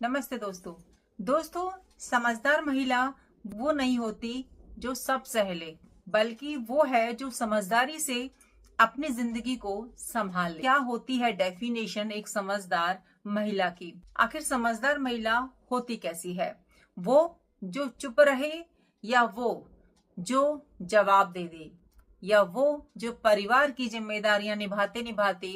नमस्ते दोस्तों। समझदार महिला वो नहीं होती जो सब सह ले, बल्कि वो है जो समझदारी से अपनी जिंदगी को संभाल ले। क्या होती है डेफिनेशन एक समझदार महिला की? आखिर समझदार महिला होती कैसी है? वो जो चुप रहे, या वो जो जवाब दे दे, या वो जो परिवार की जिम्मेदारियां निभाते निभाते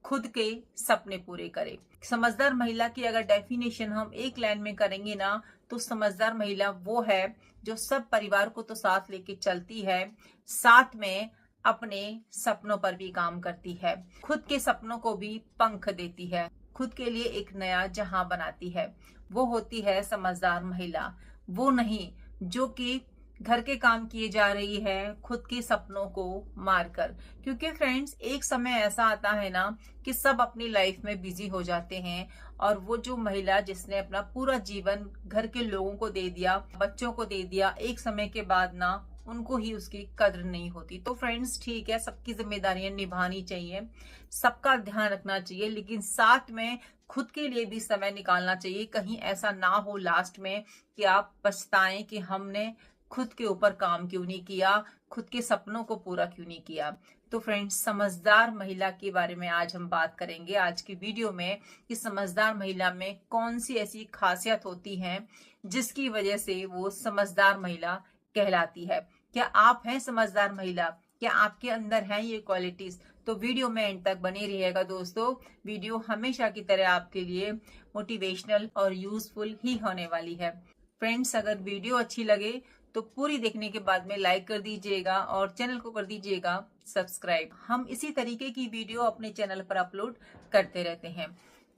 खुद के सपने पूरे करे। समझदार महिला की अगर डेफिनेशन हम एक लाइन में करेंगे ना, तो समझदार महिला वो है जो सब परिवार को तो साथ लेके चलती है, साथ में अपने सपनों पर भी काम करती है, खुद के सपनों को भी पंख देती है, खुद के लिए एक नया जहां बनाती है। वो होती है समझदार महिला। वो नहीं जो कि घर के काम किए जा रही है खुद के सपनों को मारकर। क्योंकि फ्रेंड्स, एक समय ऐसा आता है ना कि सब अपनी लाइफ में बिजी हो जाते हैं, और वो जो महिला जिसने अपना पूरा जीवन घर के लोगों को दे दिया, बच्चों को दे दिया, एक समय के बाद ना उनको ही उसकी कद्र नहीं होती। तो फ्रेंड्स, ठीक है, सबकी जिम्मेदारियां निभानी चाहिए, सबका ध्यान रखना चाहिए, लेकिन साथ में खुद के लिए भी समय निकालना चाहिए। कहीं ऐसा ना हो लास्ट में कि आप पछताएं कि हमने खुद के ऊपर काम क्यों नहीं किया, खुद के सपनों को पूरा क्यों नहीं किया। तो फ्रेंड्स, समझदार महिला के बारे में आज हम बात करेंगे आज की वीडियो में, कि समझदार महिला में कौन सी ऐसी खासियत होती हैं जिसकी वजह से वो समझदार महिला कहलाती है। क्या आप हैं समझदार महिला? क्या आपके अंदर हैं ये क्वालिटीज? तो वीडियो में एंड तक बने रहिएगा दोस्तों। वीडियो हमेशा की तरह आपके लिए मोटिवेशनल और यूजफुल ही होने वाली है। फ्रेंड्स, अगर वीडियो अच्छी लगे तो पूरी देखने के बाद में लाइक कर दीजिएगा और चैनल को कर दीजिएगा सब्सक्राइब। हम इसी तरीके की वीडियो अपने चैनल पर अपलोड करते रहते हैं।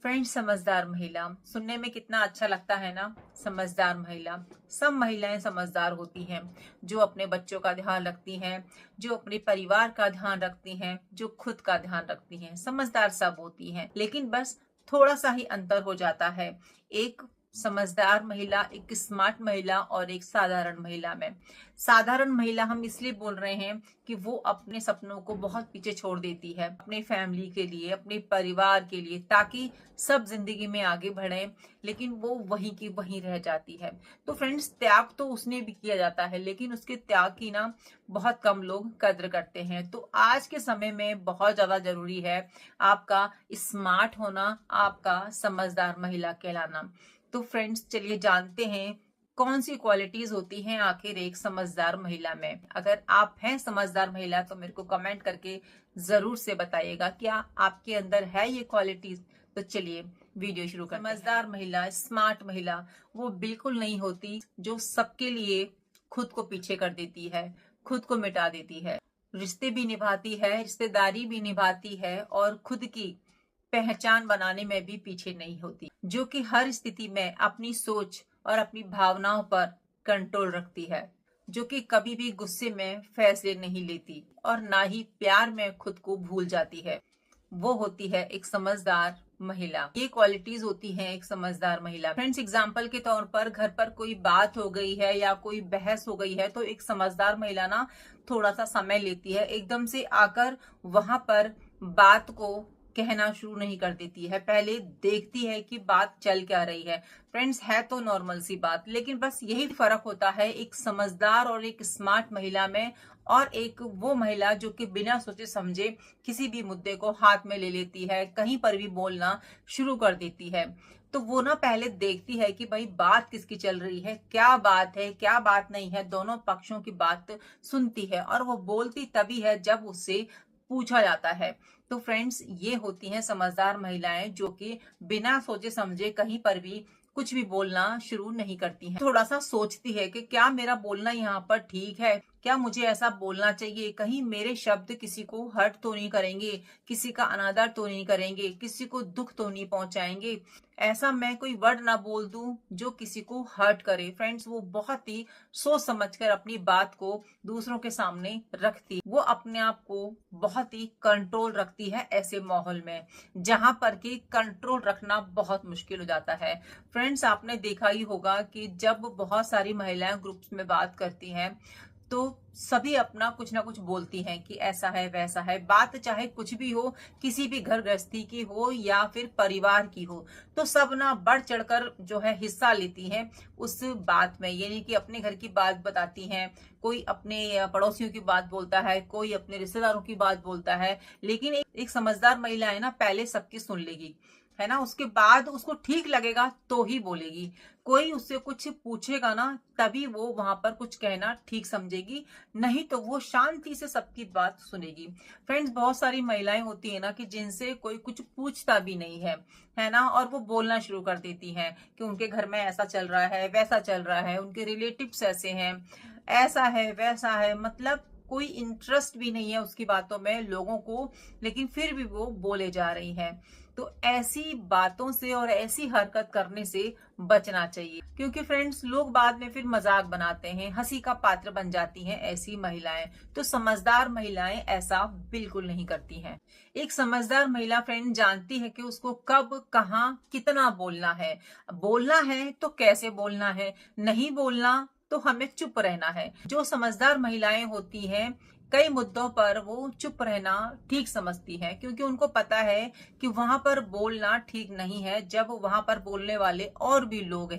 फ्रेंड्स, समझदार महिला सुनने में कितना अच्छा लगता है ना। समझदार महिला, सब महिलाएं समझदार होती हैं, जो अपने बच्चों का ध्यान रखती हैं, जो अपने परिवार का ध्यान रखती हैं, जो खुद का ध्यान रखती हैं। समझदार सब होती हैं, लेकिन बस थोड़ा सा ही अंतर हो जाता है एक समझदार महिला, एक स्मार्ट महिला और एक साधारण महिला में। साधारण महिला हम इसलिए बोल रहे हैं कि वो अपने सपनों को बहुत पीछे छोड़ देती है, अपने फैमिली के लिए, अपने परिवार के लिए, ताकि सब जिंदगी में आगे बढ़े, लेकिन वो वहीं की वहीं रह जाती है। तो फ्रेंड्स, त्याग तो उसने भी किया जाता है, लेकिन उसके त्याग की ना बहुत कम लोग कद्र करते हैं। तो आज के समय में बहुत ज्यादा जरूरी है आपका स्मार्ट होना, आपका समझदार महिला कहलाना। तो फ्रेंड्स, चलिए जानते हैं कौन सी क्वालिटीज होती हैं आखिर एक समझदार महिला में। अगर आप हैं समझदार महिला तो मेरे को कमेंट करके जरूर से बताइएगा, क्या आपके अंदर है ये क्वालिटीज। तो चलिए वीडियो शुरू करते हैं। समझदार महिला, स्मार्ट महिला वो बिल्कुल नहीं होती जो सबके लिए खुद को पीछे कर देती है, खुद को मिटा देती है, रिश्ते भी निभाती है, रिश्तेदारी भी निभाती है, और खुद की पहचान बनाने में भी पीछे नहीं होती, जो कि हर स्थिति में अपनी सोच और अपनी भावनाओं पर कंट्रोल रखती है, जो कि कभी भी गुस्से में फैसले नहीं लेती और ना ही प्यार में खुद को भूल जाती है। वो होती है एक समझदार महिला। ये क्वालिटीज होती हैं एक समझदार महिला। फ्रेंड्स, एग्जाम्पल के तौर पर घर पर कोई बात हो गई है या कोई बहस हो गई है, तो एक समझदार महिला ना थोड़ा सा समय लेती है, एकदम से आकर वहां पर बात को कहना शुरू नहीं कर देती है, पहले देखती है कि बात चल क्या रही है। फ्रेंड्स, है तो नॉर्मल सी बात, लेकिन बस यही फर्क होता है एक समझदार और एक स्मार्ट महिला में, और एक वो महिला जो कि बिना सोचे समझे किसी भी मुद्दे को हाथ में ले लेती है, कहीं पर भी बोलना शुरू कर देती है। तो वो ना पहले देखती है कि भाई बात किसकी चल रही है, क्या बात है, क्या बात नहीं है, दोनों पक्षों की बात सुनती है, और वो बोलती तभी है जब उससे पूछा जाता है। तो फ्रेंड्स, ये होती हैं समझदार महिलाएं, जो कि बिना सोचे समझे कहीं पर भी कुछ भी बोलना शुरू नहीं करती हैं। थोड़ा सा सोचती है कि क्या मेरा बोलना यहाँ पर ठीक है, क्या मुझे ऐसा बोलना चाहिए, कहीं मेरे शब्द किसी को हर्ट तो नहीं करेंगे, किसी का अनादर तो नहीं करेंगे, किसी को दुख तो नहीं पहुंचाएंगे, ऐसा मैं कोई वर्ड ना बोल दूं जो किसी को हर्ट करे। फ्रेंड्स, वो बहुत ही सोच समझकर अपनी बात को दूसरों के सामने रखती, वो अपने आप को बहुत ही कंट्रोल रखती है ऐसे माहौल में जहां पर कि कंट्रोल रखना बहुत मुश्किल हो जाता है। फ्रेंड्स, आपने देखा ही होगा कि जब बहुत सारी महिलाएं ग्रुप्स में बात करती हैं, तो सभी अपना कुछ ना कुछ बोलती हैं कि ऐसा है वैसा है। बात चाहे कुछ भी हो, किसी भी घर गृहस्थी की हो या फिर परिवार की हो, तो सब ना बढ़ चढ़कर जो है हिस्सा लेती हैं उस बात में। यानी कि अपने घर की बात बताती हैं, कोई अपने पड़ोसियों की बात बोलता है, कोई अपने रिश्तेदारों की बात बोलता है। लेकिन एक समझदार महिला है ना, पहले सबकी सुन लेगी, है ना, उसके बाद उसको ठीक लगेगा तो ही बोलेगी। कोई उससे कुछ पूछेगा ना, तभी वो वहां पर कुछ कहना ठीक समझेगी, नहीं तो वो शांति से सबकी बात सुनेगी। फ्रेंड्स, बहुत सारी महिलाएं होती है ना कि जिनसे कोई कुछ पूछता भी नहीं है ना, और वो बोलना शुरू कर देती हैं कि उनके घर में ऐसा चल रहा है, वैसा चल रहा है, उनके रिलेटिव्स ऐसे हैं, ऐसा है वैसा है। मतलब कोई इंटरेस्ट भी नहीं है उसकी बातों में लोगों को, लेकिन फिर भी वो बोले जा रही हैं। तो ऐसी बातों से और ऐसी हरकत करने से बचना चाहिए, क्योंकि फ्रेंड्स लोग बाद में फिर मजाक बनाते हैं, हंसी का पात्र बन जाती हैं ऐसी महिलाएं। तो समझदार महिलाएं ऐसा बिल्कुल नहीं करती हैं। एक समझदार महिला फ्रेंड जानती है कि उसको कब, कहाँ, कितना बोलना है। बोलना है तो कैसे बोलना है, नहीं बोलना तो हमें चुप रहना है। जो समझदार महिलाएं होती हैं, कई मुद्दों पर वो चुप रहना ठीक समझती हैं, क्योंकि उनको पता है कि वहां पर बोलना ठीक नहीं है। जब वहां पर बोलने वाले और भी लोग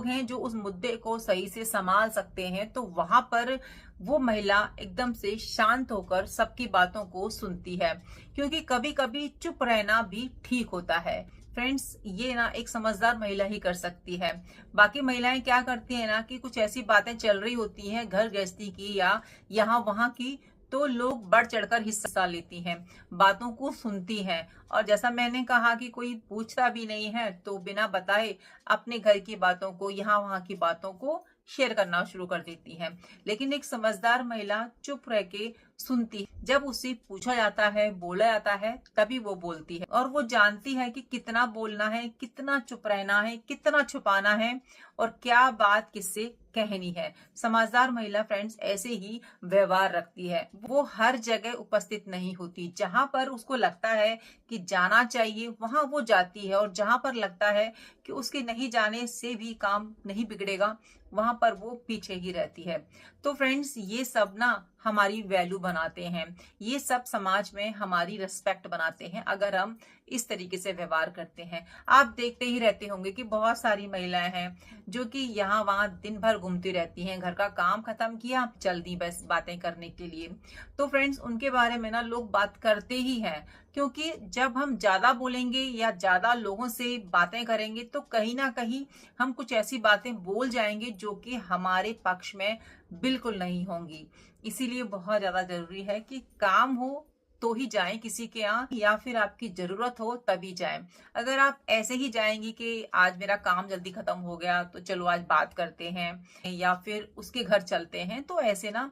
हैं जो उस मुद्दे को सही से संभाल सकते हैं, तो वहां पर वो महिला एकदम से शांत होकर सबकी बातों को सुनती है, क्योंकि कभी कभी चुप रहना भी ठीक होता है। फ्रेंड्स, ये ना एक समझदार महिला ही कर सकती है। बाकी महिलाएं क्या करती है ना कि कुछ ऐसी बातें चल रही होती हैं घर गृहस्थी की या यहाँ वहां की, तो लोग बढ़ चढ़कर हिस्सा लेती हैं, बातों को सुनती हैं, और जैसा मैंने कहा कि कोई पूछता भी नहीं है तो बिना बताए अपने घर की बातों को, यहाँ वहां की बातों को शेयर करना शुरू कर देती हैं। लेकिन एक समझदार महिला चुप रह के सुनती है। जब उससे पूछा जाता है, बोला जाता है, तभी वो बोलती है, और वो जानती है कि कितना बोलना है, कितना चुप रहना है, कितना छुपाना है, और क्या बात किससे कहनी है। समझदार महिला फ्रेंड्स ऐसे ही व्यवहार रखती है। वो हर जगह उपस्थित नहीं होती। जहां पर उसको लगता है कि जाना चाहिए वहां वो जाती है, और जहां पर लगता है कि उसके नहीं जाने से भी काम नहीं बिगड़ेगा, वहां पर वो पीछे ही रहती है। तो फ्रेंड्स, ये सब ना हमारी वैल्यू बनाते हैं, ये सब समाज में हमारी रिस्पेक्ट बनाते हैं अगर हम इस तरीके से व्यवहार करते हैं। आप देखते ही रहते होंगे कि बहुत सारी महिलाएं हैं जो कि यहाँ वहां दिन भर घूमती रहती हैं, घर का काम खत्म किया, चल दी बस बातें करने के लिए। तो फ्रेंड्स, उनके बारे में ना लोग बात करते ही हैं, क्योंकि जब हम ज्यादा बोलेंगे या ज्यादा लोगों से बातें करेंगे तो कहीं ना कहीं हम कुछ ऐसी बातें बोल जाएंगे जो कि हमारे पक्ष में बिल्कुल नहीं होंगी। इसीलिए बहुत ज्यादा जरूरी है कि काम हो तो ही जाएं किसी के यहाँ, या फिर आपकी जरूरत हो तभी जाएं। अगर आप ऐसे ही जाएंगी कि आज मेरा काम जल्दी खत्म हो गया तो चलो आज बात करते हैं, या फिर उसके घर चलते हैं, तो ऐसे ना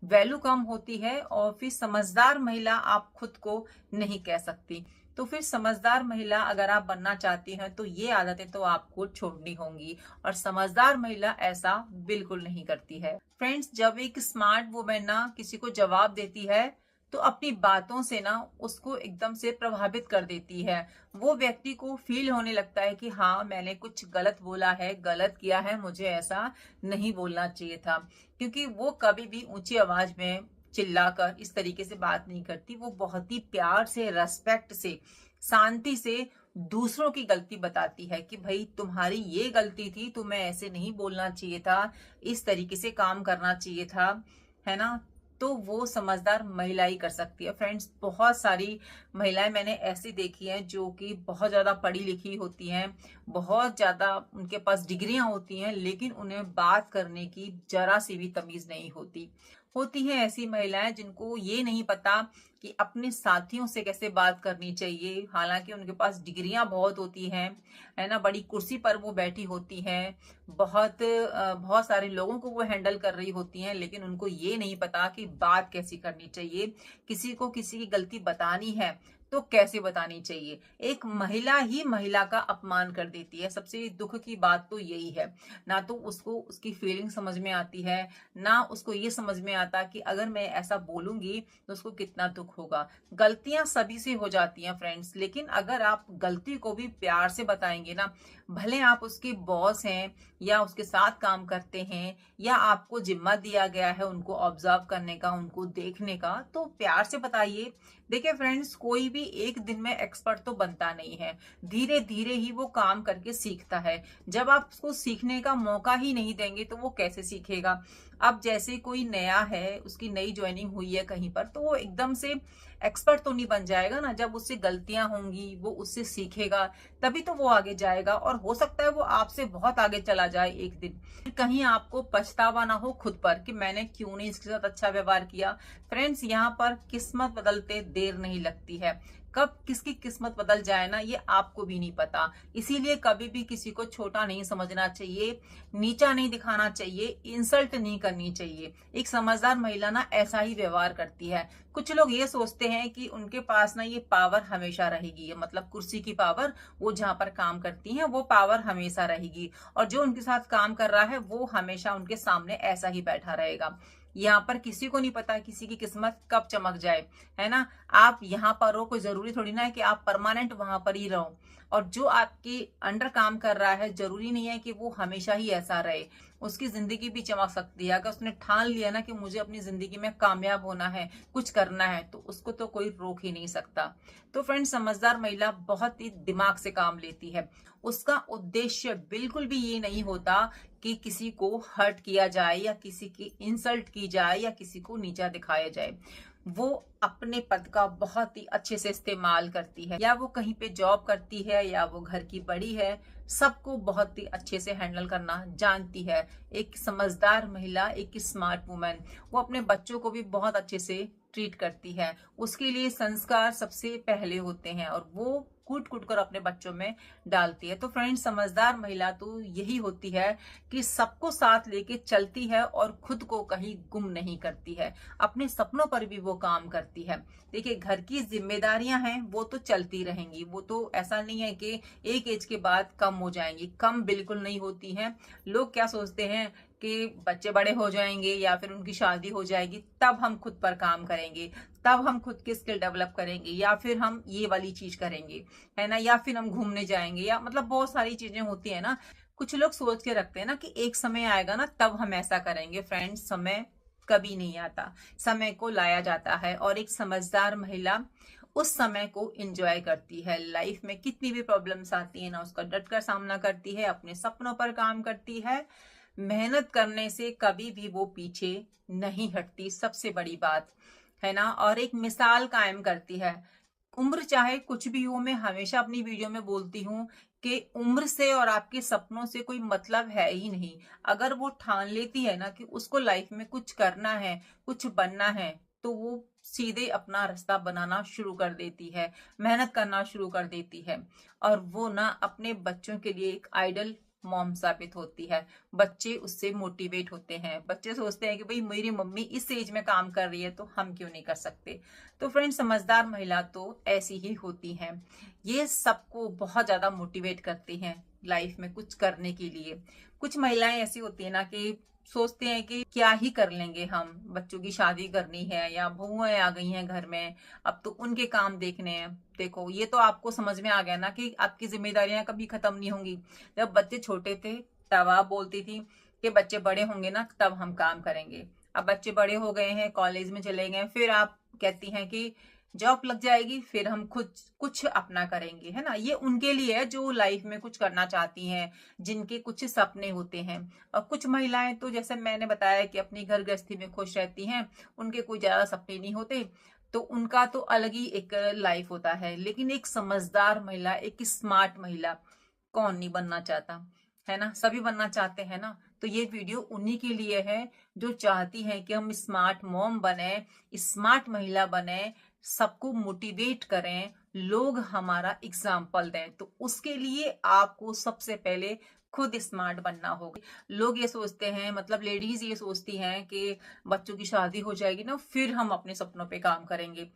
वैल्यू कम होती है, और फिर समझदार महिला आप खुद को नहीं कह सकती। तो फिर समझदार महिला अगर आप बनना चाहती हैं तो ये आदतें तो आपको छोड़नी होंगी, और समझदार महिला ऐसा बिल्कुल नहीं करती है। फ्रेंड्स, जब एक स्मार्ट वुमेन ना किसी को जवाब देती है तो अपनी बातों से ना उसको एकदम से प्रभावित कर देती है। वो व्यक्ति को फील होने लगता है कि हाँ, मैंने कुछ गलत बोला है, गलत किया है, मुझे ऐसा नहीं बोलना चाहिए था। क्योंकि वो कभी भी ऊंची आवाज में चिल्लाकर इस तरीके से बात नहीं करती। वो बहुत ही प्यार से, रेस्पेक्ट से, शांति से दूसरों की गलती बताती है कि भाई तुम्हारी ये गलती थी, तुम्हें ऐसे नहीं बोलना चाहिए था, इस तरीके से काम करना चाहिए था, है ना। तो वो समझदार महिला ही कर सकती है। फ्रेंड्स, बहुत सारी महिलाएं मैंने ऐसी देखी हैं जो कि बहुत ज्यादा पढ़ी लिखी होती हैं, बहुत ज्यादा उनके पास डिग्रियां होती हैं, लेकिन उन्हें बात करने की जरा सी भी तमीज नहीं होती हैं ऐसी महिलाएं जिनको ये नहीं पता कि अपने साथियों से कैसे बात करनी चाहिए। हालांकि उनके पास डिग्रियां बहुत होती हैं, है ना, बड़ी कुर्सी पर वो बैठी होती हैं, बहुत सारे लोगों को वो हैंडल कर रही होती हैं, लेकिन उनको ये नहीं पता कि बात कैसी करनी चाहिए। किसी को किसी की गलती बतानी है तो कैसे बतानी चाहिए। एक महिला ही महिला का अपमान कर देती है। सबसे दुख की बात तो यही है, ना तो उसको उसकी फीलिंग समझ में आती है, ना उसको ये समझ में आता कि अगर मैं ऐसा बोलूंगी तो उसको कितना दुख होगा। गलतियां सभी से हो जाती हैं फ्रेंड्स, लेकिन अगर आप गलती को भी प्यार से बताएंगे ना, भले आप उसके बॉस हैं या उसके साथ काम करते हैं या आपको जिम्मा दिया गया है उनको ऑब्जर्व करने का, उनको देखने का, तो प्यार से बताइए। देखिए फ्रेंड्स, कोई भी एक दिन में एक्सपर्ट तो बनता नहीं है, धीरे धीरे ही वो काम करके सीखता है। जब आप उसको सीखने का मौका ही नहीं देंगे तो वो कैसे सीखेगा। अब जैसे कोई नया है, उसकी नई ज्वाइनिंग हुई है कहीं पर, तो वो एकदम से एक्सपर्ट तो नहीं बन जाएगा ना। जब उससे गलतियां होंगी, वो उससे सीखेगा, तभी तो वो आगे जाएगा। और हो सकता है वो आपसे बहुत आगे चला जाए एक दिन। कहीं आपको पछतावा ना हो खुद पर कि मैंने क्यों नहीं इसके साथ अच्छा व्यवहार किया। फ्रेंड्स, यहाँ पर किस्मत बदलते देर नहीं लगती है। कब किसकी किस्मत बदल जाए ना, ये आपको भी नहीं पता। इसीलिए कभी भी किसी को छोटा नहीं समझना चाहिए, नीचा नहीं दिखाना चाहिए, इंसल्ट नहीं करनी चाहिए। एक समझदार महिला ना ऐसा ही व्यवहार करती है। कुछ लोग ये सोचते हैं कि उनके पास ना ये पावर हमेशा रहेगी, मतलब कुर्सी की पावर, वो जहां पर काम करती हैं वो पावर हमेशा रहेगी, और जो उनके साथ काम कर रहा है वो हमेशा उनके सामने ऐसा ही बैठा रहेगा। यहाँ पर किसी को नहीं पता किसी की किस्मत कब चमक जाए, है ना। आप यहाँ पर हो, कोई जरूरी थोड़ी ना है कि आप परमानेंट वहां पर ही रहो। और जो आपके अंडर काम कर रहा है, जरूरी नहीं है कि वो हमेशा ही ऐसा रहे। उसकी जिंदगी भी चमक सकती है। अगर उसने ठान लिया ना कि मुझे अपनी जिंदगी में कामयाब होना है, कुछ करना है, तो उसको तो कोई रोक ही नहीं सकता। तो फ्रेंड, समझदार महिला बहुत ही दिमाग से काम लेती है। उसका उद्देश्य बिल्कुल भी ये नहीं होता कि किसी को हर्ट किया जाए या किसी की इंसल्ट की जाए या किसी को नीचा दिखाया जाए। वो अपने पद का बहुत ही अच्छे से इस्तेमाल करती है, या वो कहीं पे जॉब करती है या वो घर की बड़ी है, सबको बहुत ही अच्छे से हैंडल करना जानती है। एक समझदार महिला, एक स्मार्ट वुमन, वो अपने बच्चों को भी बहुत अच्छे से ट्रीट करती है। उसके लिए संस्कार सबसे पहले होते हैं और वो कूट कूट कर अपने बच्चों में डालती है। तो फ्रेंड्स, समझदार महिला तो यही होती है कि सबको साथ लेके चलती है और खुद को कहीं गुम नहीं करती है। अपने सपनों पर भी वो काम करती है। देखिए, घर की जिम्मेदारियां हैं वो तो चलती रहेंगी, वो तो ऐसा नहीं है कि एक एज के बाद कम हो जाएंगी। कम बिल्कुल नहीं होती हैं। लोग क्या सोचते हैं कि बच्चे बड़े हो जाएंगे या फिर उनकी शादी हो जाएगी तब हम खुद पर काम करेंगे, तब हम खुद की स्किल डेवलप करेंगे, या फिर हम ये वाली चीज करेंगे, है ना, या फिर हम घूमने जाएंगे, या मतलब बहुत सारी चीजें होती है ना। कुछ लोग सोच के रखते हैं ना कि एक समय आएगा ना तब हम ऐसा करेंगे। फ्रेंड्स, समय कभी नहीं आता, समय को लाया जाता है। और एक समझदार महिला उस समय को एंजॉय करती है। लाइफ में कितनी भी प्रॉब्लम्स आती है ना, उसका डटकर सामना करती है, अपने सपनों पर काम करती है। मेहनत करने से कभी भी वो पीछे नहीं हटती, सबसे बड़ी बात है ना। और एक मिसाल कायम करती है। उम्र चाहे कुछ भी हो, मैं हमेशा अपनी वीडियो में बोलती हूँ कि उम्र से और आपके सपनों से कोई मतलब है ही नहीं। अगर वो ठान लेती है ना कि उसको लाइफ में कुछ करना है, कुछ बनना है, तो वो सीधे अपना रास्ता बनाना शुरू कर देती है, मेहनत करना शुरू कर देती है। और वो ना अपने बच्चों के लिए एक आइडल मॉम साबित होती है। बच्चे उससे मोटिवेट होते हैं। बच्चे सोचते हैं कि भाई मेरी मम्मी इस एज में काम कर रही है तो हम क्यों नहीं कर सकते। तो फ्रेंड, समझदार महिला तो ऐसी ही होती हैं। ये सबको बहुत ज्यादा मोटिवेट करती हैं लाइफ में कुछ करने के लिए। कुछ महिलाएं ऐसी होती है ना कि सोचते हैं कि क्या ही कर लेंगे, हम बच्चों की शादी करनी है या बहुएं आ गई हैं घर में, अब तो उनके काम देखने हैं। देखो, ये तो आपको समझ में आ गया ना कि आपकी जिम्मेदारियां कभी खत्म नहीं होंगी। जब बच्चे छोटे थे तब आप बोलती थी कि बच्चे बड़े होंगे ना तब हम काम करेंगे। अब बच्चे बड़े हो गए हैं, कॉलेज में चले गए, फिर आप कहती हैं कि जॉब लग जाएगी, फिर हम खुद कुछ अपना करेंगे, है ना। ये उनके लिए है जो लाइफ में कुछ करना चाहती हैं, जिनके कुछ सपने होते हैं। और कुछ महिलाएं तो जैसे मैंने बताया कि अपनी घर गृहस्थी में खुश रहती हैं, उनके कोई ज्यादा सपने नहीं होते, तो उनका तो अलग ही एक लाइफ होता है। लेकिन एक समझदार महिला, एक स्मार्ट महिला, कौन नहीं बनना चाहता, है ना। सभी बनना चाहते हैं ना। तो ये वीडियो उन्हीं के लिए है जो चाहती हैं कि हम स्मार्ट मॉम बने, स्मार्ट महिला बने, सबको मोटिवेट करें, लोग हमारा एग्जाम्पल दें। तो उसके लिए आपको सबसे पहले खुद स्मार्ट बनना होगा। लोग ये सोचते हैं, मतलब लेडीज ये सोचती हैं कि बच्चों की शादी हो जाएगी ना फिर हम अपने सपनों पे काम करेंगे।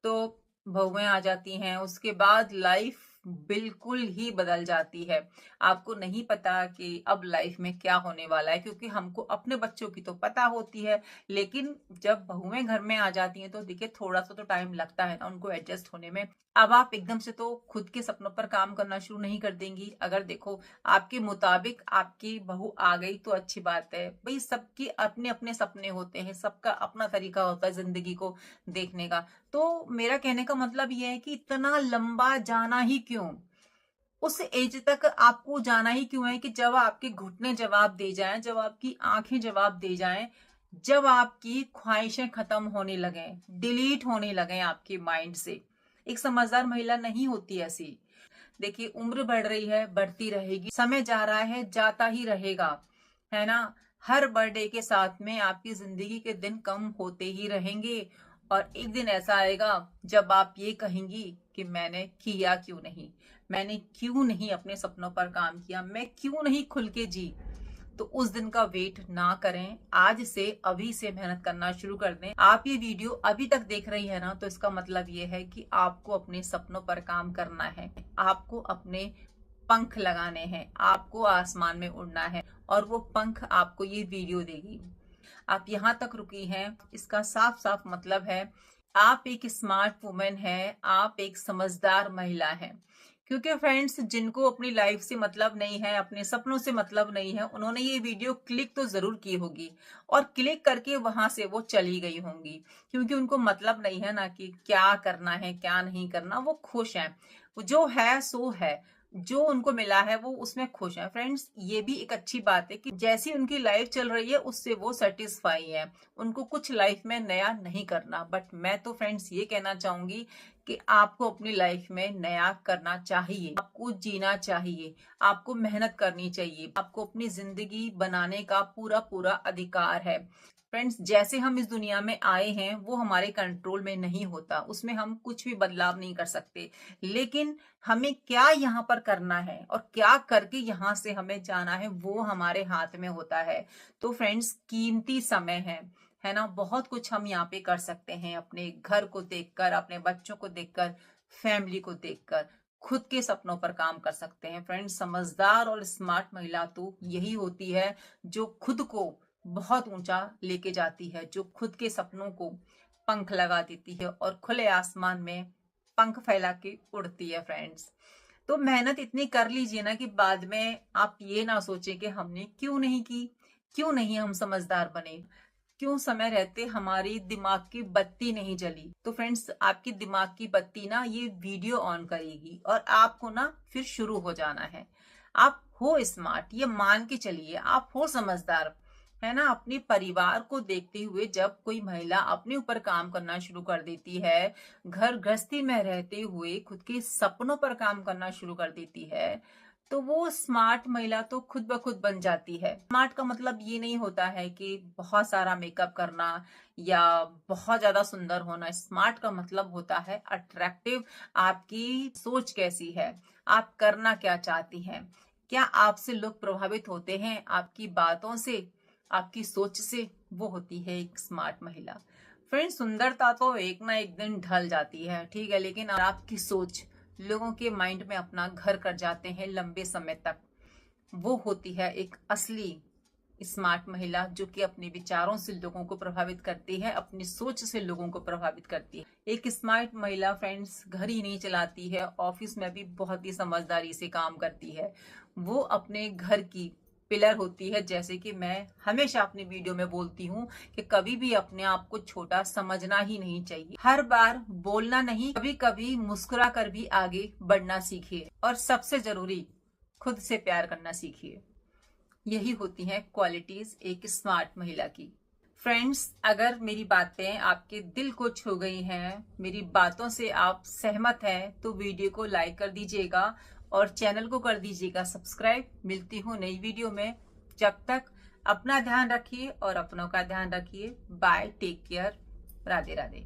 तो बहुएं आ जाती हैं, उसके बाद लाइफ बिल्कुल ही बदल जाती है। आपको नहीं पता कि अब लाइफ में क्या होने वाला है, क्योंकि हमको अपने बच्चों की तो पता होती है, लेकिन जब बहुएं घर में आ जाती हैं तो देखिए थोड़ा सा तो टाइम लगता है ना उनको एडजस्ट होने में। अब आप एकदम से तो खुद के सपनों पर काम करना शुरू नहीं कर देंगी। अगर देखो आपके मुताबिक आपकी बहू आ गई तो अच्छी बात है, भाई सबकी अपने अपने सपने होते हैं, सबका अपना तरीका होता है जिंदगी को देखने का। तो मेरा कहने का मतलब यह है कि इतना लंबा जाना ही क्यों, उस एज तक आपको जाना ही क्यों है कि जब आपके घुटने जवाब दे जाएं, जब आपकी आंखें जवाब दे जाएं, जब आपकी ख्वाहिशें खत्म होने लगे, डिलीट होने लगे आपके माइंड से। एक समझदार महिला नहीं होती ऐसी। देखिए उम्र बढ़ रही है, बढ़ती रहेगी, समय जा रहा है, जाता ही रहेगा, है ना। हर बर्थडे के साथ में आपकी जिंदगी के दिन कम होते ही रहेंगे, और एक दिन ऐसा आएगा जब आप ये कहेंगी कि मैंने किया क्यों नहीं, मैंने क्यों नहीं अपने सपनों पर काम किया, मैं क्यों नहीं खुल के जी। तो उस दिन का वेट ना करें, आज से अभी से मेहनत करना शुरू कर दें। आप ये वीडियो अभी तक देख रही है ना, तो इसका मतलब ये है कि आपको अपने सपनों पर काम करना है, आपको अपने पंख लगाने हैं, आपको आसमान में उड़ना है, और वो पंख आपको ये वीडियो देगी। आप यहाँ तक रुकी हैं, इसका साफ साफ मतलब है आप एक स्मार्ट वुमेन है, आप एक समझदार महिला हैं। क्योंकि फ्रेंड्स, जिनको अपनी लाइफ से मतलब नहीं है, अपने सपनों से मतलब नहीं है, उन्होंने ये वीडियो क्लिक तो जरूर की होगी, और क्लिक करके वहां से वो चली गई होंगी, क्योंकि उनको मतलब नहीं है ना कि क्या करना है क्या नहीं करना। वो खुश हैं, जो है सो है, जो उनको मिला है वो उसमें खुश हैं। फ्रेंड्स, ये भी एक अच्छी बात है कि जैसी उनकी लाइफ चल रही है उससे वो सेटिस्फाई है, उनको कुछ लाइफ में नया नहीं करना। बट मैं तो फ्रेंड्स ये कहना चाहूंगी कि आपको अपनी लाइफ में नया करना चाहिए, आपको जीना चाहिए, आपको मेहनत करनी चाहिए, आपको अपनी जिंदगी बनाने का पूरा पूरा अधिकार है। फ्रेंड्स, जैसे हम इस दुनिया में आए हैं वो हमारे कंट्रोल में नहीं होता, उसमें हम कुछ भी बदलाव नहीं कर सकते, लेकिन हमें क्या यहाँ पर करना है और क्या करके यहाँ से हमें जाना है वो हमारे हाथ में होता है। तो फ्रेंड्स, कीमती समय है ना, बहुत कुछ हम यहाँ पे कर सकते हैं, अपने घर को देखकर, अपने बच्चों को देखकर, फैमिली को देखकर, खुद के सपनों पर काम कर सकते हैं। फ्रेंड्स, समझदार और स्मार्ट महिला तो यही होती है जो खुद को बहुत ऊंचा लेके जाती है, जो खुद के सपनों को पंख लगा देती है और खुले आसमान में पंख फैला के उड़ती है। फ्रेंड्स, तो मेहनत इतनी कर लीजिए ना कि बाद में आप ये ना सोचें कि हमने क्यों नहीं की, क्यों नहीं हम समझदार बने, क्यों समय रहते हमारी दिमाग की बत्ती नहीं जली। तो फ्रेंड्स, आपकी दिमाग की बत्ती ना ये वीडियो ऑन करेगी, और आपको ना फिर शुरू हो जाना है। आप हो स्मार्ट, ये मान के चलिए, आप हो समझदार, है ना। अपने परिवार को देखते हुए जब कोई महिला अपने ऊपर काम करना शुरू कर देती है, घर गृहस्थी में रहते हुए खुद के सपनों पर काम करना शुरू कर देती है, तो वो स्मार्ट महिला तो खुद ब खुद बन जाती है। स्मार्ट का मतलब ये नहीं होता है कि बहुत सारा मेकअप करना या बहुत ज्यादा सुंदर होना। स्मार्ट का मतलब होता है अट्रैक्टिव। आपकी सोच कैसी है, आप करना क्या चाहती हैं, क्या आपसे लोग प्रभावित होते हैं आपकी बातों से, आपकी सोच से, वो होती है एक स्मार्ट महिला। फ्रेंड्स, सुंदरता तो एक ना एक दिन ढल जाती है, ठीक है, लेकिन आपकी सोच लोगों के माइंड में अपना घर कर जाते हैं लंबे समय तक, वो होती है एक असली स्मार्ट महिला, जो कि अपने विचारों से लोगों को प्रभावित करती है, अपनी सोच से लोगों को प्रभावित करती है। एक स्मार्ट महिला फ्रेंड्स घर ही नहीं चलाती है, ऑफिस में भी बहुत ही समझदारी से काम करती है। वो अपने घर की पिलर होती है। जैसे कि मैं हमेशा अपनी वीडियो में बोलती हूँ कि कभी भी अपने आप को छोटा समझना ही नहीं चाहिए। हर बार बोलना नहीं, कभी कभी मुस्कुरा कर भी आगे बढ़ना सीखिए, और सबसे जरूरी खुद से प्यार करना सीखिए। यही होती हैं क्वालिटीज एक स्मार्ट महिला की। फ्रेंड्स, अगर मेरी बातें आपके दिल को छू गई हैं, मेरी बातों से आप सहमत हैं, तो वीडियो को लाइक कर दीजिएगा और चैनल को कर दीजिएगा सब्सक्राइब। मिलती हूँ नई वीडियो में, जब तक अपना ध्यान रखिए और अपनों का ध्यान रखिए। Bye, take care, Radhe Radhe.